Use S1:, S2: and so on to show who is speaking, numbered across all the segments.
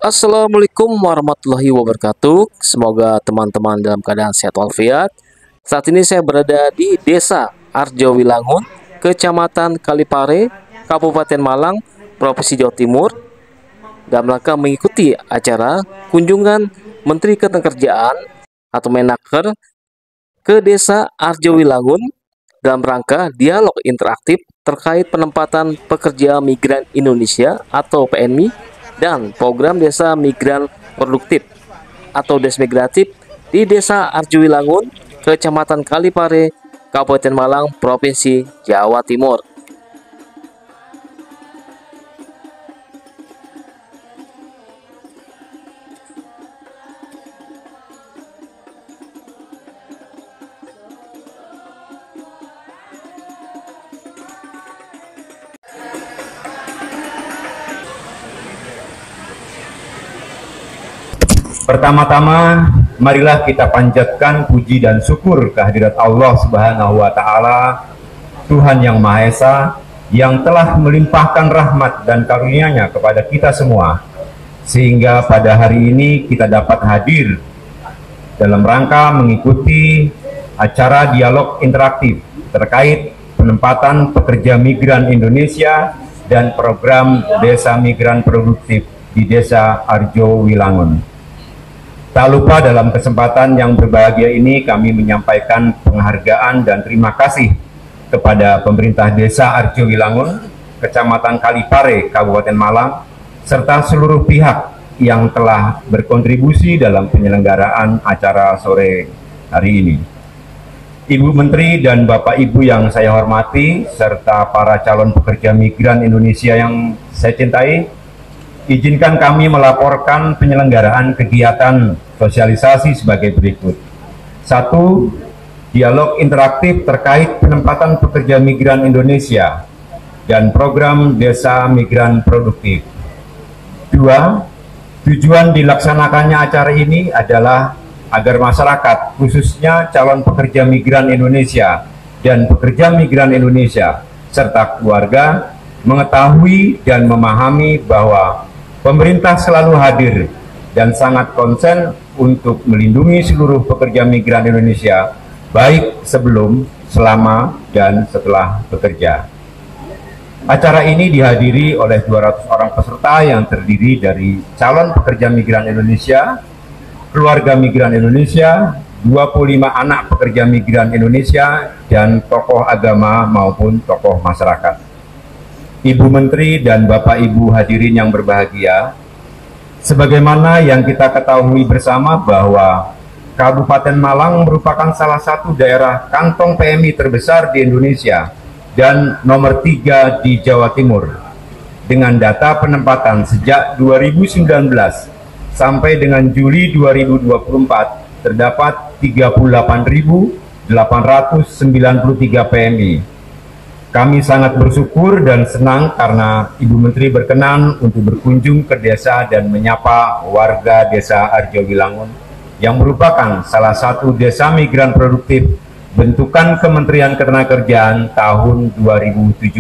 S1: Assalamualaikum warahmatullahi wabarakatuh. Semoga teman-teman dalam keadaan sehat walafiat. Saat ini saya berada di Desa Arjowilangun, Kecamatan Kalipare, Kabupaten Malang, Provinsi Jawa Timur, dalam rangka mengikuti acara kunjungan Menteri Ketenagakerjaan atau Menaker ke Desa Arjowilangun dalam rangka dialog interaktif terkait penempatan pekerja migran Indonesia atau PMI dan program Desa Migran Produktif atau Desmigratif di Desa Arjowilangun, Kecamatan Kalipare, Kabupaten Malang, Provinsi Jawa Timur.
S2: Pertama-tama, marilah kita panjatkan puji dan syukur kehadirat Allah Subhanahu wa Ta'ala, Tuhan yang Maha Esa, yang telah melimpahkan rahmat dan karunia-Nya kepada kita semua, sehingga pada hari ini kita dapat hadir dalam rangka mengikuti acara dialog interaktif terkait penempatan pekerja migran Indonesia dan program Desa Migran Produktif di Desa Arjowilangun. Tak lupa dalam kesempatan yang berbahagia ini kami menyampaikan penghargaan dan terima kasih kepada pemerintah Desa Arjowilangun, Kecamatan Kalipare, Kabupaten Malang, serta seluruh pihak yang telah berkontribusi dalam penyelenggaraan acara sore hari ini. Ibu Menteri dan Bapak Ibu yang saya hormati, serta para calon pekerja migran Indonesia yang saya cintai, izinkan kami melaporkan penyelenggaraan kegiatan sosialisasi sebagai berikut. 1. Dialog interaktif terkait penempatan pekerja migran Indonesia dan program Desa Migran Produktif. 2. Tujuan dilaksanakannya acara ini adalah agar masyarakat, khususnya calon pekerja migran Indonesia dan pekerja migran Indonesia serta keluarga, mengetahui dan memahami bahwa pemerintah selalu hadir dan sangat konsen untuk melindungi seluruh pekerja migran Indonesia, baik sebelum, selama, dan setelah bekerja. Acara ini dihadiri oleh 200 orang peserta yang terdiri dari calon pekerja migran Indonesia, keluarga migran Indonesia, 25 anak pekerja migran Indonesia, dan tokoh agama maupun tokoh masyarakat. Ibu Menteri dan Bapak Ibu hadirin yang berbahagia, sebagaimana yang kita ketahui bersama bahwa Kabupaten Malang merupakan salah satu daerah kantong PMI terbesar di Indonesia dan nomor 3 di Jawa Timur. Dengan data penempatan sejak 2019 sampai dengan Juli 2024 terdapat 38.893 PMI. Kami sangat bersyukur dan senang karena Ibu Menteri berkenan untuk berkunjung ke desa dan menyapa warga Desa Arjowilangun yang merupakan salah satu desa migran produktif bentukan Kementerian Ketenagakerjaan tahun 2017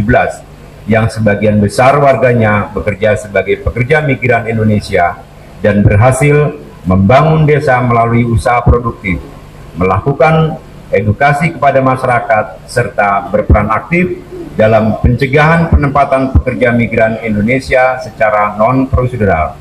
S2: yang sebagian besar warganya bekerja sebagai pekerja migran Indonesia dan berhasil membangun desa melalui usaha produktif, melakukan edukasi kepada masyarakat, serta berperan aktif dalam pencegahan penempatan pekerja migran Indonesia secara non-prosedural.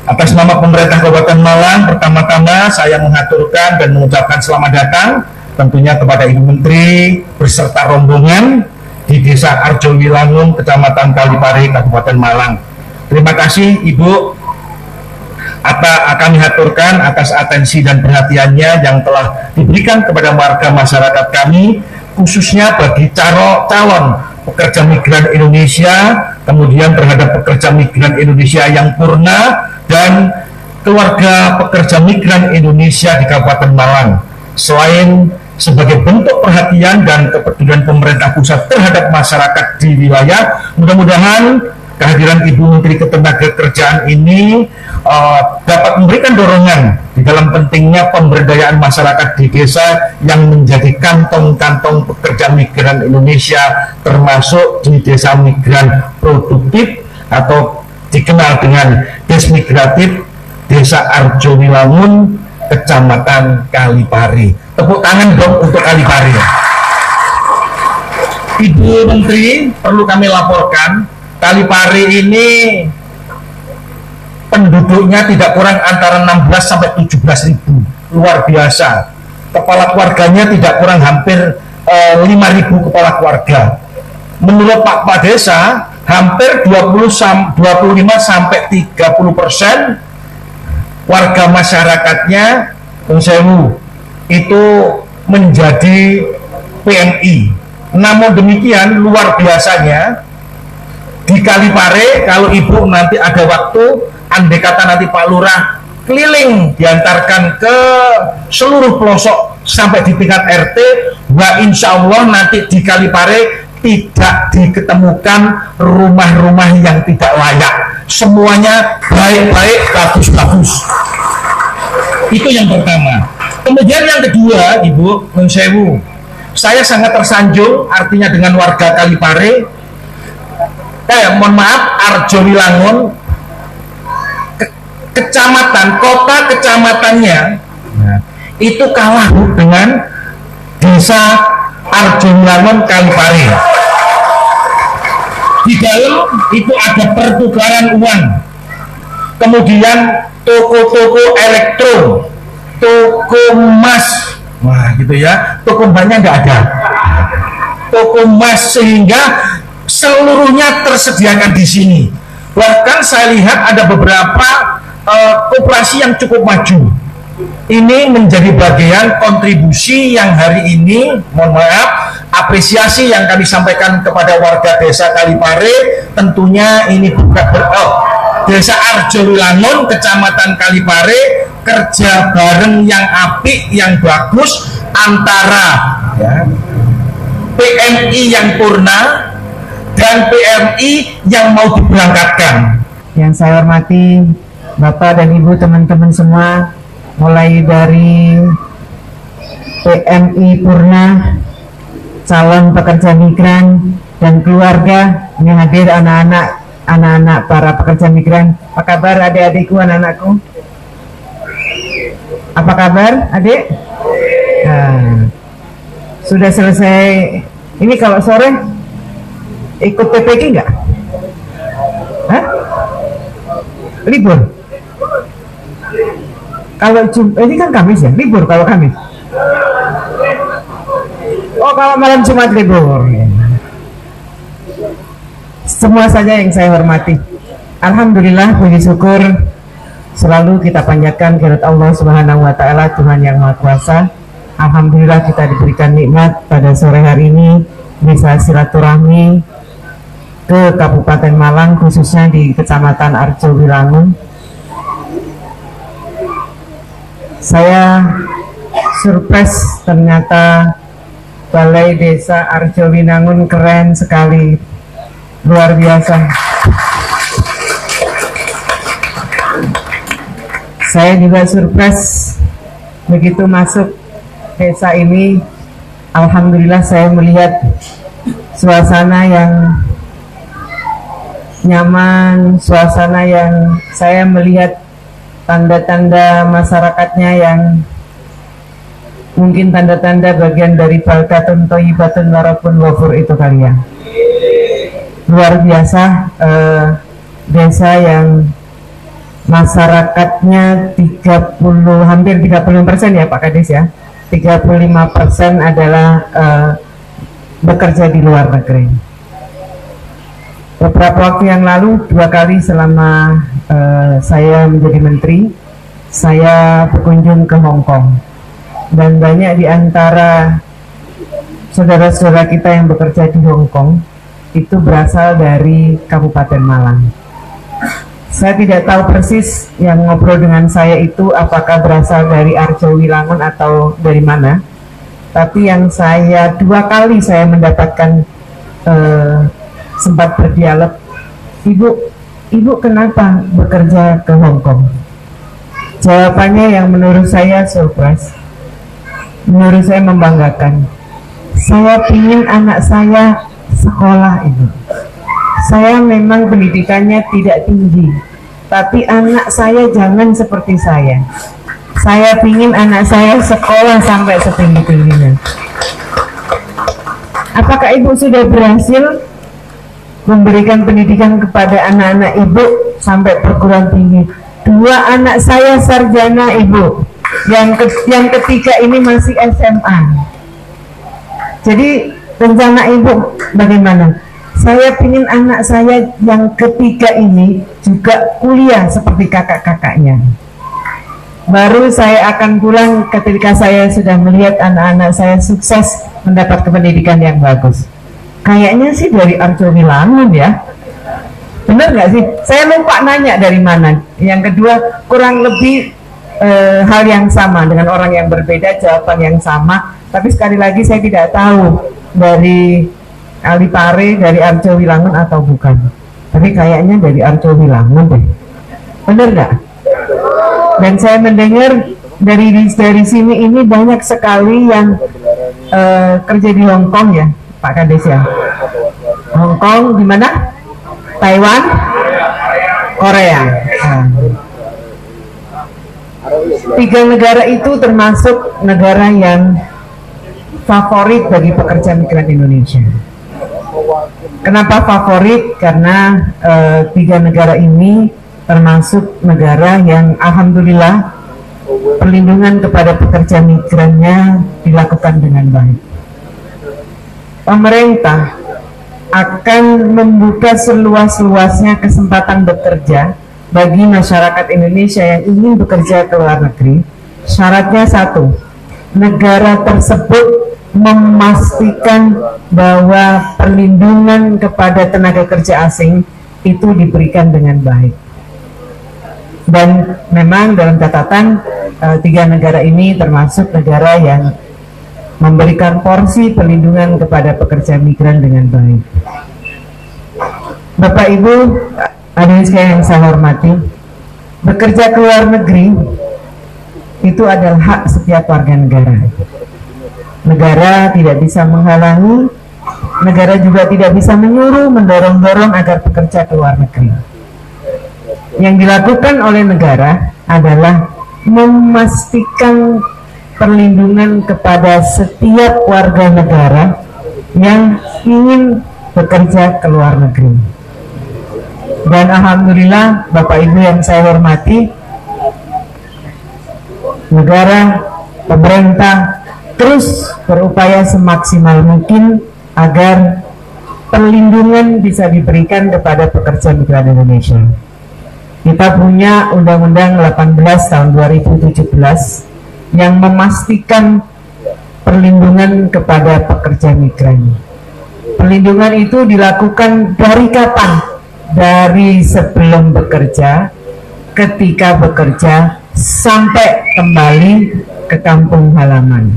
S3: Atas nama pemerintah Kabupaten Malang, pertama-tama saya mengaturkan dan mengucapkan selamat datang tentunya kepada Ibu Menteri beserta rombongan di Desa Arjowilangun, Kecamatan Kalipare, Kabupaten Malang. Terima kasih Ibu, kami haturkan atas atensi dan perhatiannya yang telah diberikan kepada warga masyarakat kami, khususnya bagi calon pekerja migran Indonesia, kemudian terhadap pekerja migran Indonesia yang purna, dan keluarga pekerja migran Indonesia di Kabupaten Malang. Selain sebagai bentuk perhatian dan kepedulian pemerintah pusat terhadap masyarakat di wilayah, mudah-mudahan kehadiran Ibu Menteri Ketenagakerjaan ini dapat memberikan dorongan di dalam pentingnya pemberdayaan masyarakat di desa yang menjadi kantong-kantong pekerja migran Indonesia, termasuk di desa migran produktif atau dikenal dengan desmigratif Desa Arjowilangun, Kecamatan Kalipare. Tepuk tangan dong untuk Kalipare. Ibu Menteri, perlu kami laporkan, Kalipare ini penduduknya tidak kurang antara 16 sampai 17 ribu. Luar biasa. Kepala keluarganya tidak kurang hampir 5.000 kepala keluarga. Menurut Pak Desa, hampir 25 sampai 30% warga masyarakatnya itu menjadi PMI. Namun demikian, luar biasanya di Kalipare, kalau Ibu nanti ada waktu, andai kata nanti Pak Lurah keliling diantarkan ke seluruh pelosok sampai di tingkat RT, insya Allah nanti di Kalipare tidak diketemukan rumah-rumah yang tidak layak. Semuanya baik-baik, bagus-bagus. Itu yang pertama. Kemudian yang kedua, Ibu Mensewu, saya sangat tersanjung artinya dengan warga Kalipare. Mohon maaf, Arjowilangun, kecamatan, kota kecamatannya itu kalah dengan desa Arjowilangun Kalipare. Di dalam itu ada pertukaran uang, kemudian toko-toko elektro, toko emas, wah gitu ya, toko emasnya nggak ada, toko emas, sehingga seluruhnya tersediakan di sini. Bahkan saya lihat ada beberapa koperasi yang cukup maju. Ini menjadi bagian kontribusi yang hari ini, mohon maaf, apresiasi yang kami sampaikan kepada warga desa Kalipare. Tentunya ini bukan desa Arjowilangun, Kecamatan Kalipare, kerja bareng yang apik, yang bagus antara PMI yang purna dan PMI yang mau diberangkatkan.
S4: Yang saya hormati Bapak dan Ibu, teman-teman semua, mulai dari PMI Purna, calon pekerja migran dan keluarga yang hadir, anak-anak para pekerja migran. Apa kabar adik-adikku, anak-anakku? Apa kabar adik? Nah, sudah selesai. Ini kalau sore ikut PPG enggak? Hah? Libur? Kalau ini kan Kamis ya, libur kalau Kamis. Oh, kalau malam Jumat libur. Semua saja yang saya hormati, alhamdulillah, puji syukur selalu kita panjatkan kehadirat Allah Subhanahu wa taala, Tuhan yang Maha Kuasa. Alhamdulillah kita diberikan nikmat pada sore hari ini bisa silaturahmi ke Kabupaten Malang, khususnya di Kecamatan Arjowilangun. Saya surprise, ternyata Balai Desa Arjowilangun keren sekali, luar biasa. Saya juga surprise begitu masuk desa ini. Alhamdulillah saya melihat suasana yang nyaman, suasana yang saya melihat tanda-tanda masyarakatnya yang mungkin tanda-tanda bagian dari baldatun thayyibatun warabun ghafur itu kali ya. Luar biasa, desa yang masyarakatnya hampir 35% ya Pak Kades ya. 35% adalah bekerja di luar negeri. Beberapa waktu yang lalu, 2 kali selama saya menjadi menteri, saya berkunjung ke Hong Kong, dan banyak di antara saudara-saudara kita yang bekerja di Hong Kong itu berasal dari Kabupaten Malang. Saya tidak tahu persis yang ngobrol dengan saya itu apakah berasal dari Arjowilangun atau dari mana, tapi yang saya 2 kali saya mendapatkan sempat berdialog, ibu kenapa bekerja ke Hong Kong? Jawabannya yang menurut saya surprise, menurut saya membanggakan. Saya ingin anak saya sekolah, ibu. Saya memang pendidikannya tidak tinggi, tapi anak saya jangan seperti saya. Saya ingin anak saya sekolah sampai setinggi-tingginya. Apakah ibu sudah berhasil memberikan pendidikan kepada anak-anak ibu sampai perguruan tinggi? 2 anak saya sarjana ibu, yang ketiga ini masih SMA. Jadi rencana ibu bagaimana? Saya ingin anak saya yang ketiga ini juga kuliah seperti kakak-kakaknya. Baru saya akan pulang ketika saya sudah melihat anak-anak saya sukses mendapat pendidikan yang bagus. Kayaknya sih dari Arjowilangun ya. Benar nggak sih? Saya lupa nanya dari mana. Yang kedua, kurang lebih hal yang sama dengan orang yang berbeda, jawaban yang sama. Tapi sekali lagi saya tidak tahu dari Kalipare, dari Arjowilangun atau bukan. Tapi kayaknya dari Arjowilangun deh. Benar nggak? Dan saya mendengar dari sini ini banyak sekali yang kerja di Hong Kong ya, Pak Kades ya. Hong Kong di mana? Taiwan, Korea. Nah. 3 negara itu termasuk negara yang favorit bagi pekerja migran Indonesia. Kenapa favorit? Karena 3 negara ini termasuk negara yang alhamdulillah perlindungan kepada pekerja migrannya dilakukan dengan baik. Pemerintah akan membuka seluas-luasnya kesempatan bekerja bagi masyarakat Indonesia yang ingin bekerja ke luar negeri. Syaratnya 1, negara tersebut memastikan bahwa perlindungan kepada tenaga kerja asing itu diberikan dengan baik. Dan memang dalam catatan 3 negara ini termasuk negara yang memberikan porsi perlindungan kepada pekerja migran dengan baik. Bapak Ibu, hadirin sekalian yang saya hormati, bekerja ke luar negeri itu adalah hak setiap warga negara. Negara tidak bisa menghalangi, negara juga tidak bisa menyuruh, mendorong-dorong agar bekerja ke luar negeri. Yang dilakukan oleh negara adalah memastikan perlindungan kepada setiap warga negara yang ingin bekerja ke luar negeri. Dan alhamdulillah Bapak Ibu yang saya hormati, negara, pemerintah terus berupaya semaksimal mungkin agar perlindungan bisa diberikan kepada pekerja migran Indonesia. Kita punya Undang-Undang 18 tahun 2017 yang memastikan perlindungan kepada pekerja migran. Perlindungan itu dilakukan dari kapan? Dari sebelum bekerja, ketika bekerja, sampai kembali ke kampung halaman.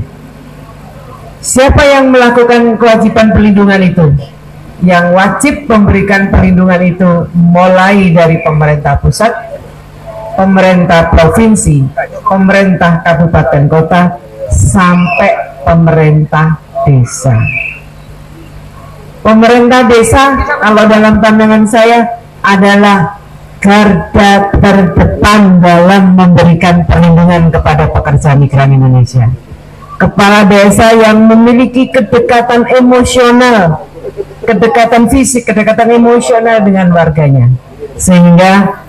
S4: Siapa yang melakukan kewajiban perlindungan itu? Yang wajib memberikan perlindungan itu mulai dari pemerintah pusat, pemerintah provinsi, pemerintah kabupaten kota, sampai pemerintah desa. Pemerintah desa, kalau dalam pandangan saya, adalah garda terdepan dalam memberikan perlindungan kepada pekerja migran Indonesia. Kepala desa yang memiliki kedekatan emosional, kedekatan fisik, kedekatan emosional dengan warganya, sehingga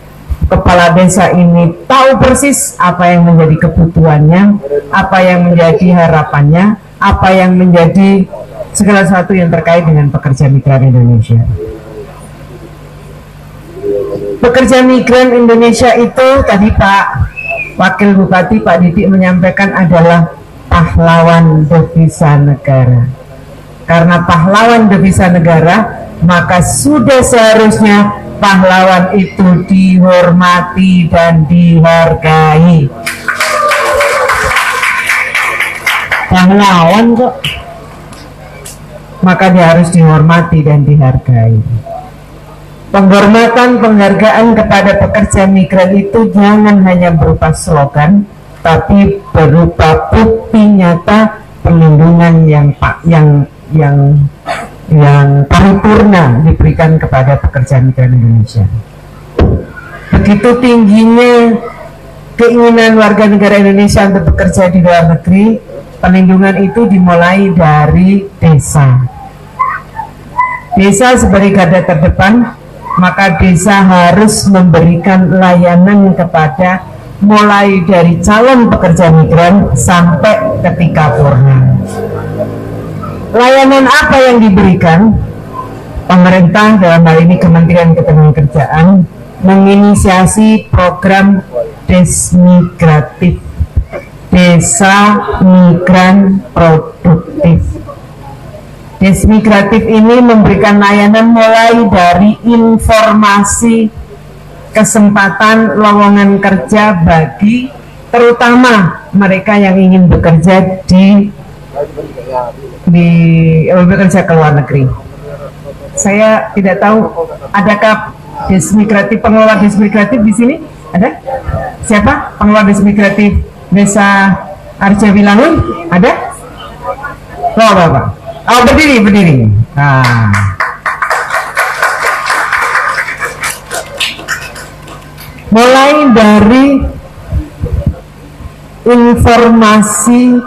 S4: kepala desa ini tahu persis apa yang menjadi kebutuhannya, apa yang menjadi harapannya, apa yang menjadi segala sesuatu yang terkait dengan pekerja migran Indonesia. Pekerja migran Indonesia itu tadi Pak Wakil Bupati Pak Didik menyampaikan adalah pahlawan devisa negara. Karena pahlawan devisa negara, maka sudah seharusnya pahlawan itu dihormati dan dihargai. Pahlawan kok, maka dia harus dihormati dan dihargai. Penghormatan, penghargaan kepada pekerja migran itu jangan hanya berupa slogan, tapi berupa bukti nyata perlindungan yang paripurna diberikan kepada pekerja migran Indonesia. begitu tingginya keinginan warga negara Indonesia untuk bekerja di luar negeri, pelindungan itu dimulai dari desa. Desa sebagai garda terdepan, maka desa harus memberikan layanan kepada mulai dari calon pekerja migran sampai ketika purna. Layanan apa yang diberikan? Pemerintah dalam hal ini Kementerian Ketenagakerjaan menginisiasi program Desmigratif, Desa Migran Produktif. Desmigratif ini memberikan layanan mulai dari informasi kesempatan lowongan kerja bagi terutama mereka yang ingin bekerja bekerja ke luar negeri. Saya tidak tahu adakah Desmigratif, pengelola Desmigratif di sini? Ada? Siapa pengelola Desmigratif Desa Arjawilangun? Ada? Oh, Bapak. Oh, berdiri. Nah. Mulai dari informasi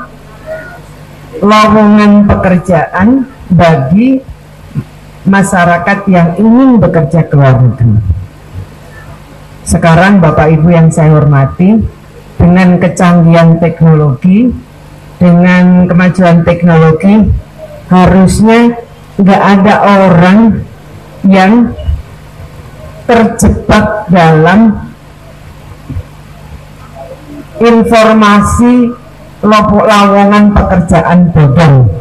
S4: lowongan pekerjaan bagi masyarakat yang ingin bekerja ke luar negeri. Sekarang Bapak Ibu yang saya hormati, dengan kecanggihan teknologi, dengan kemajuan teknologi, harusnya nggak ada orang yang terjebak dalam informasi lowongan pekerjaan bodong.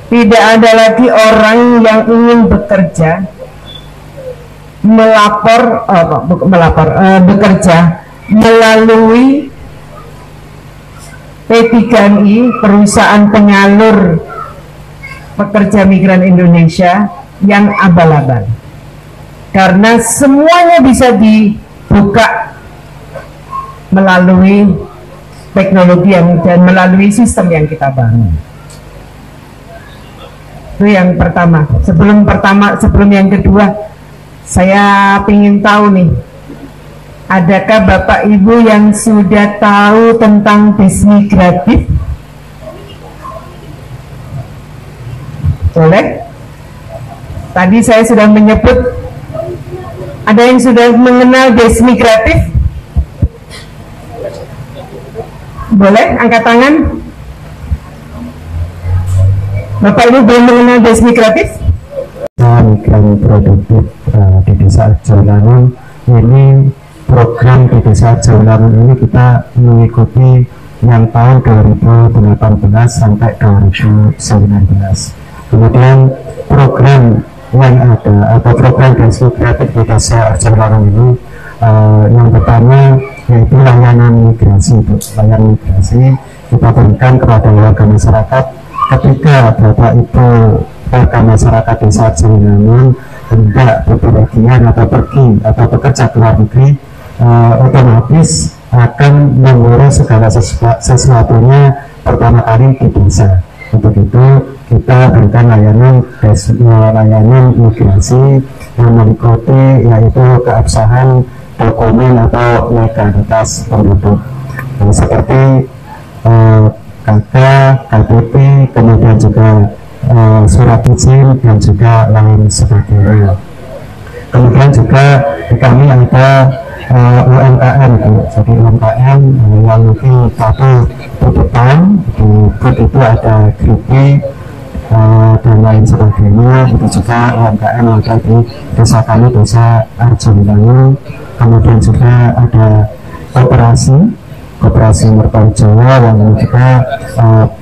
S4: Tidak ada lagi orang yang ingin bekerja bekerja melalui P3I, perusahaan penyalur pekerja migran Indonesia, yang abal-abal. Karena semuanya bisa dibuka melalui teknologi dan melalui sistem yang kita bangun. Itu yang pertama. Sebelum yang kedua, saya ingin tahu nih, adakah Bapak Ibu yang sudah tahu tentang Desmigratif? Boleh? Tadi saya sudah menyebut, ada yang sudah mengenal Desmigratif? Boleh angkat tangan? Bapak Ibu belum mengenal Desmigratif?
S5: Migran produktif di Desa Arjawilangun ini, program di Desa Arjawilangun ini kita mengikuti yang tahun 2018 sampai 2019. Kemudian program yang ada atau program Desmigratif di Desa Arjawilangun ini, yang pertama yaitu layanan migrasi. Layanan migrasi kita berikan kepada warga masyarakat ketika Bapak Ibu warga masyarakat Desa Arjawilangun hendak bepergian atau pergi atau bekerja ke luar negeri, otomatis akan mengurus segala sesuatunya pertama kali di desa. Untuk itu kita berikan layanan migrasi yang meliputi yaitu keabsahan dokumen atau legalitas penduduk, seperti KK, KTP, kemudian juga surat izin dan juga lain sebagainya. Kemudian juga di kami ada UMKM, jadi UMKM yang mungkin tadi di depan di booth itu ada Gripi dan lain sebagainya. Itu juga UMKM yang ada di desa kami, Desa Arjawilangun. Kemudian juga ada Koperasi Mertorejo yang juga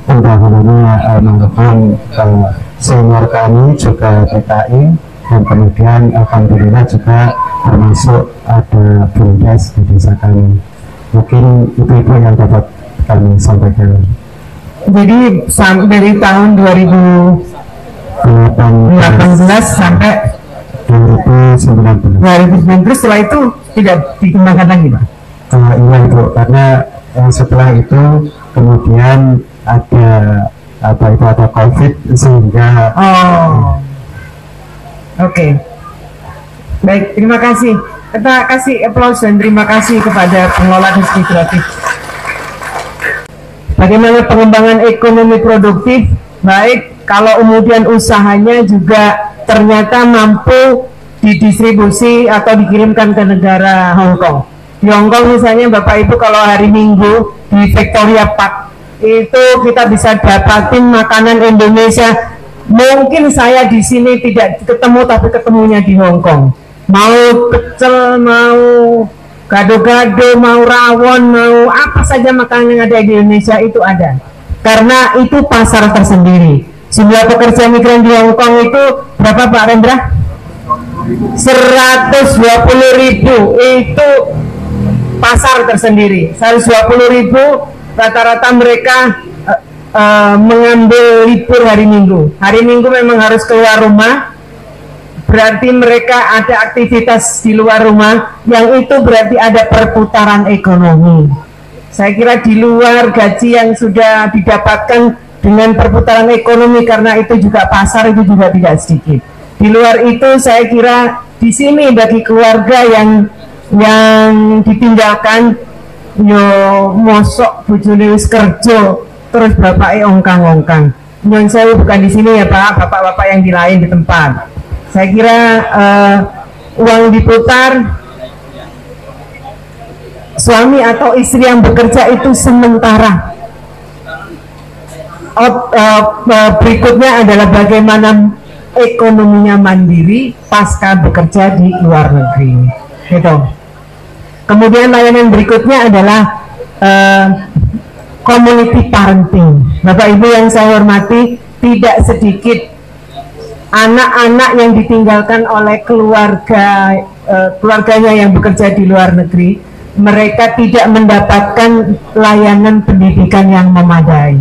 S5: pendahulunya almarhum senior kami juga PKI, dan kemudian alhamdulillah juga termasuk ada BUMDes di desa kami. Mungkin itu yang dapat kami sampaikan.
S4: Jadi dari tahun 2018 sampai 2019, setelah itu tidak dikembangkan lagi, Pak?
S5: Iya Ibu, karena setelah itu kemudian ada ada COVID sehingga
S4: oke. Baik, terima kasih. Kita kasih aplaus dan terima kasih kepada pengelola Hizbi Kreatif. Bagaimana pengembangan ekonomi produktif? Baik, kalau kemudian usahanya juga ternyata mampu didistribusi atau dikirimkan ke negara Hong Kong. Di Hong Kong misalnya Bapak Ibu kalau hari Minggu di Victoria Park itu kita bisa dapatin makanan Indonesia. Mungkin saya di sini tidak ketemu tapi ketemunya di Hong Kong. Mau pecel, mau gado-gado, mau rawon, mau apa saja makanan yang ada di Indonesia itu ada. Karena itu pasar tersendiri. Jumlah pekerja migran di Hong Kong itu berapa Pak Rendra? 120.000, itu pasar tersendiri. 120.000, rata-rata mereka mengambil libur hari Minggu. Hari Minggu memang harus keluar rumah, berarti mereka ada aktivitas di luar rumah, yang itu berarti ada perputaran ekonomi. Saya kira di luar gaji yang sudah didapatkan dengan perputaran ekonomi, karena itu juga pasar itu juga tidak sedikit. Di luar itu saya kira di sini bagi keluarga yang ditinggalkan, yo mosok bojone wis kerja terus bapake ongkang-ongkang. Nyun sewu bukan di sini ya Pak, bapak-bapak yang di lain di tempat. Saya kira uang diputar, suami atau istri yang bekerja itu sementara. Berikutnya adalah bagaimana ekonominya mandiri pasca bekerja di luar negeri. Gitu. Kemudian layanan berikutnya adalah community parenting. Bapak Ibu yang saya hormati, tidak sedikit anak-anak yang ditinggalkan oleh keluarganya yang bekerja di luar negeri, mereka tidak mendapatkan layanan pendidikan yang memadai.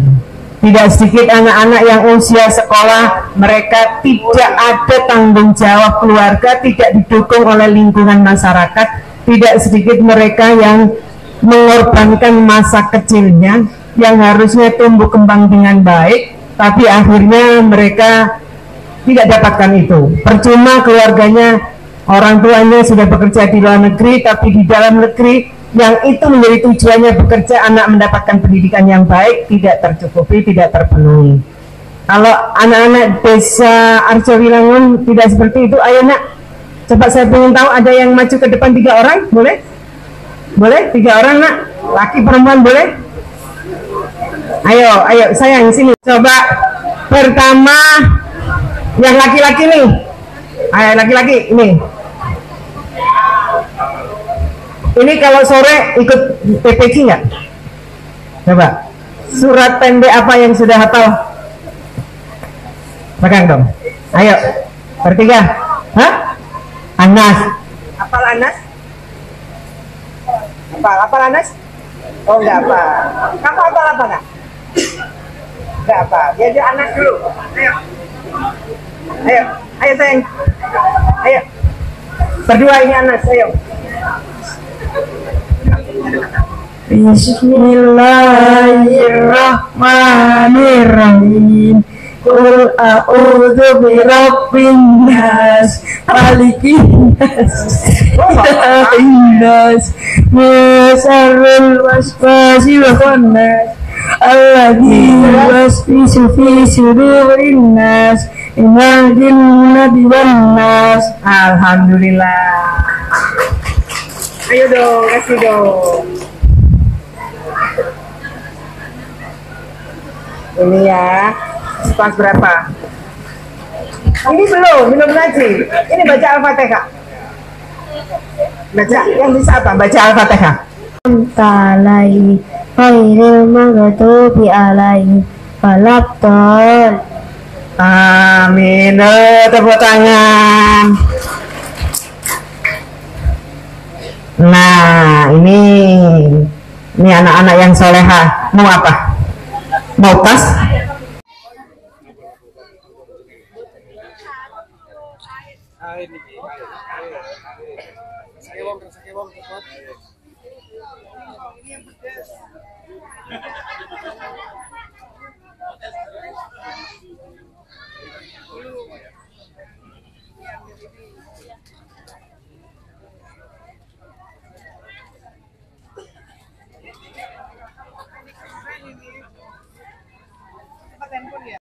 S4: Tidak sedikit anak-anak yang usia sekolah, mereka tidak ada tanggung jawab keluarga, tidak didukung oleh lingkungan masyarakat. Tidak sedikit mereka yang mengorbankan masa kecilnya yang harusnya tumbuh kembang dengan baik, tapi akhirnya mereka tidak dapatkan itu. Percuma keluarganya, orang tuanya sudah bekerja di luar negeri, tapi di dalam negeri yang itu menjadi tujuannya bekerja, anak mendapatkan pendidikan yang baik, tidak tercukupi, tidak terpenuhi. Kalau anak-anak desa Arjowilangun tidak seperti itu, ayo nak, coba saya ingin tahu ada yang maju ke depan 3 orang, boleh? Boleh? 3 orang nak, laki perempuan boleh? Ayo, sayang sini. Coba pertama yang laki-laki nih. Ayo laki-laki ini. Ini kalau sore ikut PPG nggak? Coba. Surat pendek apa yang sudah hafal? Pegang dong. Ayo. Bertiga. Hah? Anas. Hafal Anas? Hafal Anas? Oh enggak apa. Kamu hafal apa enggak? Enggak apa. Dia Anas dulu. Ayo sayang. Ayo. Berdua ini Anas, ayo. Bismillahirrahmanirrahim. Qul a'udzu birabbin nas, malikin nas, ilahin nas, min syarril waswasil khannas, alladzi yuwaswisu fi sudurin nas, minal jinnati wan nas. Alhamdulillah. Ayo dong, kasih dong. Ini ya, kelas berapa? Ini belum ngaji. Ini baca Al-Fatihah. Baca, yang bisa apa? Baca Al-Fatihah.
S6: Talai khairil maghdubi alaihi walabdal.
S4: Amin. Tepuk tangan. Nah, ini anak-anak yang soleha. Mau apa? Mau tas?